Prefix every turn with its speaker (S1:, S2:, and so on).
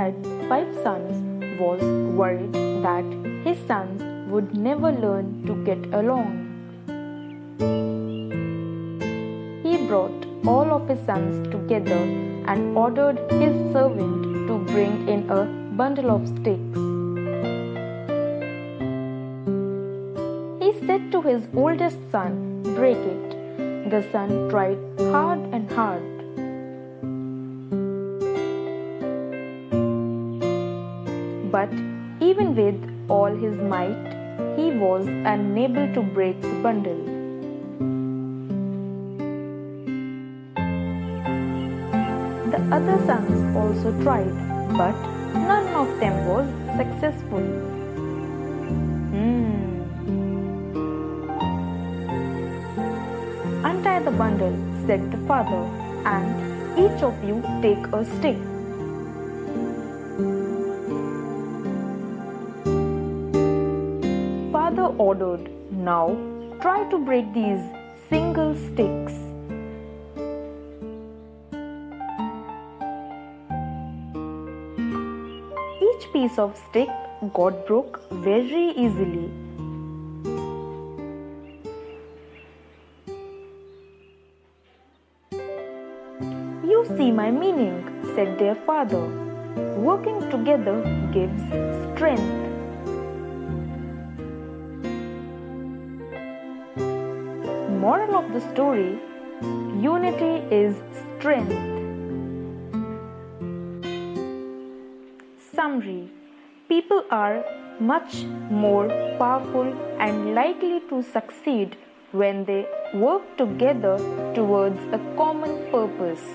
S1: had 5 sons, was worried that his sons would never learn to get along. He brought all of his sons together and ordered his servant to bring in a bundle of sticks. He said to his oldest son, "Break it." The son tried hard and hard. But even with all his might, he was unable to break the bundle. The other sons also tried, but none of them was successful. "Untie the bundle," said the father, "and each of you take a stick." Father ordered, "Now try to break these single sticks." Each piece of stick got broke very easily. "You see my meaning," said their father. "Working together gives strength." Moral of the story: unity is strength. Summary: people are much more powerful and likely to succeed when they work together towards a common purpose.